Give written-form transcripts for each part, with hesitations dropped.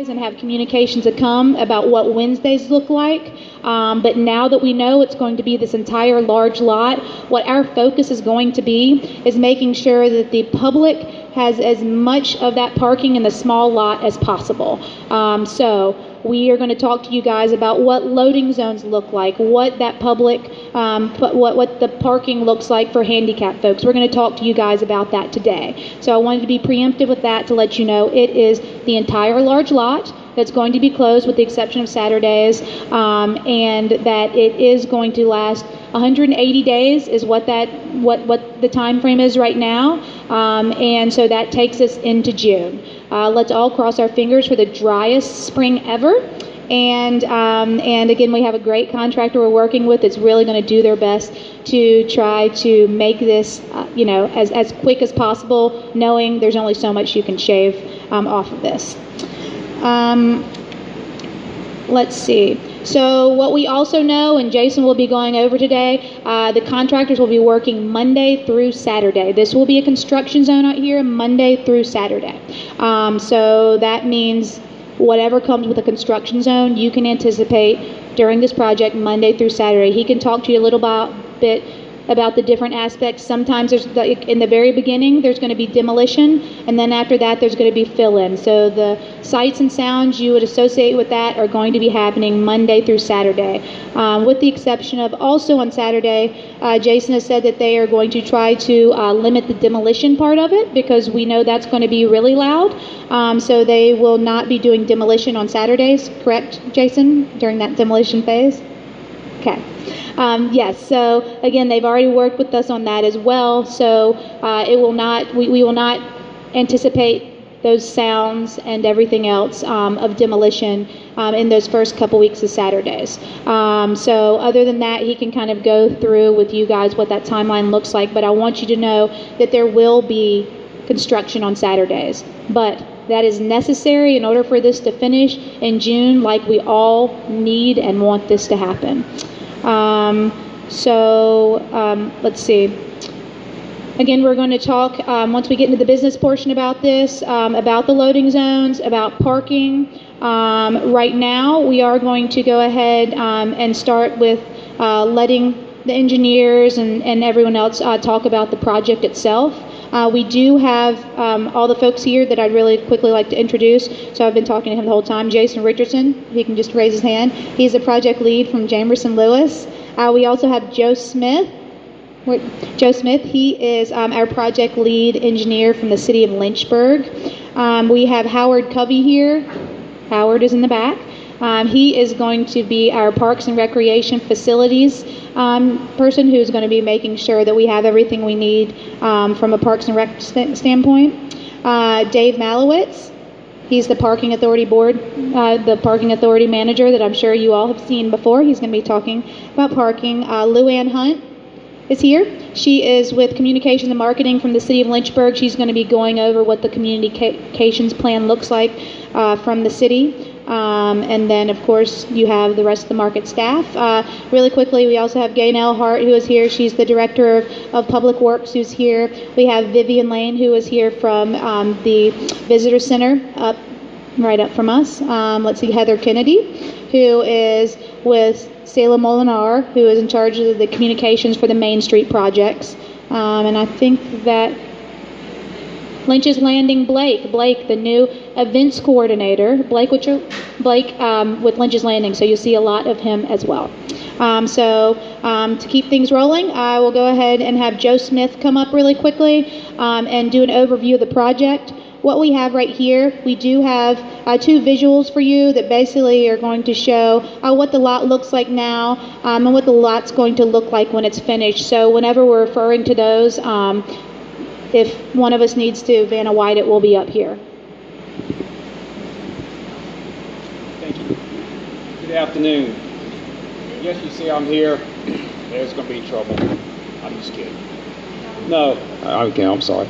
and have communications to come about what Wednesdays look like. But now that we know it's going to be this entire large lot, what our focus is going to be is making sure that the public has as much of that parking in the small lot as possible. So we are going to talk to you guys about what loading zones look like, what that public, what the parking looks like for handicapped folks. We're going to talk to you guys about that today. So I wanted to be preemptive with that to let you know it is the entire large lot that's going to be closed with the exception of Saturdays, and that it is going to last 180 days is what the time frame is right now, and so that takes us into June. Let's all cross our fingers for the driest spring ever. And again, we have a great contractor we're working with that's really going to do their best to try to make this, as quick as possible, knowing there's only so much you can shave off of this. Let's see. So what we also know, and Jason will be going over today, the contractors will be working Monday through Saturday. This will be a construction zone out here Monday through Saturday. So that means whatever comes with a construction zone, you can anticipate during this project Monday through Saturday. He can talk to you a little bit about the different aspects. Sometimes in the very beginning there's going to be demolition, and then after that there's going to be fill-in. So the sights and sounds you would associate with that are going to be happening Monday through Saturday, with the exception of also on Saturday, Jason has said that they are going to try to limit the demolition part of it because we know that's going to be really loud. So they will not be doing demolition on Saturdays, correct, Jason, during that demolition phase? Okay. Yes, so again, they've already worked with us on that as well, so we will not anticipate those sounds and everything else of demolition in those first couple weeks of Saturdays. So other than that, he can kind of go through with you guys what that timeline looks like, but I want you to know that there will be construction on Saturdays, but that is necessary in order for this to finish in June, like we all need and want this to happen. Let's see. Again, we're going to talk, once we get into the business portion about this, about the loading zones, about parking. Right now, we are going to go ahead and start with letting the engineers and everyone else talk about the project itself. We do have all the folks here that I'd really quickly like to introduce. So I've been talking to him the whole time. Jason Richardson, he can just raise his hand. He's the project lead from Jamerson Lewis. We also have Joe Smith. Joe Smith, he is our project lead engineer from the city of Lynchburg. We have Howard Covey here. Howard is in the back. He is going to be our Parks and Recreation Facilities person who's going to be making sure that we have everything we need from a Parks and Rec standpoint. Dave Malowitz, he's the Parking Authority the Parking Authority manager that I'm sure you all have seen before. He's going to be talking about parking. Lou Ann Hunt is here. She is with Communications and Marketing from the city of Lynchburg. She's going to be going over what the communications plan looks like from the city. And then, of course, you have the rest of the market staff. Really quickly, we also have Gaynell Hart, who is here. She's the Director of Public Works, who's here. We have Vivian Lane, who is here from the Visitor Center, right up from us. Let's see, Heather Kennedy, who is with Salem Molinar, who is in charge of the communications for the Main Street projects. And I think that Lynch's Landing, Blake, the new events coordinator, Blake with Lynch's Landing, so you'll see a lot of him as well. To keep things rolling, I will go ahead and have Joe Smith come up really quickly and do an overview of the project. What we have right here, we do have two visuals for you that basically are going to show what the lot looks like now and what the lot's going to look like when it's finished. So whenever we're referring to those, if one of us needs to Vanna White, it will be up here. Thank you. Good afternoon. Yes, you see I'm here. There's going to be trouble. I'm just kidding. No. Okay, I'm sorry.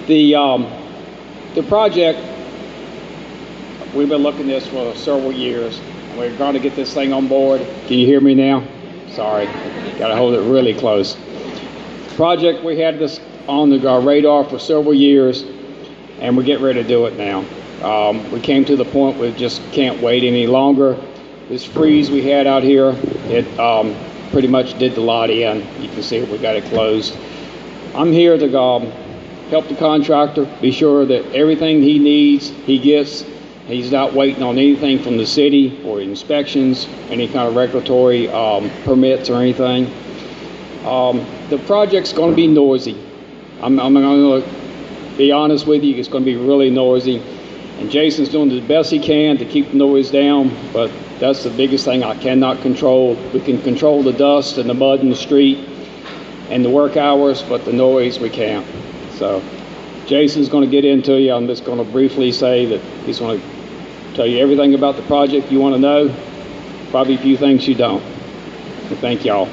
The project, we've been looking at this for several years. We're going to get this thing on board. Can you hear me now? Sorry. Got to hold it really close. Project, we had this on the radar for several years, and we're getting ready to do it now. We came to the point we just can't wait any longer. This freeze we had out here, it pretty much did the lot in. You can see we got it closed. I'm here to help the contractor, be sure that everything he needs, he gets. He's not waiting on anything from the city or inspections, any kind of regulatory permits or anything. The project's going to be noisy. I'm going to be honest with you, it's going to be really noisy. And Jason's doing the best he can to keep the noise down, but that's the biggest thing I cannot control. We can control the dust and the mud in the street and the work hours, but the noise we can't. So Jason's going to get into you. I'm just going to briefly say that he's going to tell you everything about the project you want to know, probably a few things you don't. So thank y'all.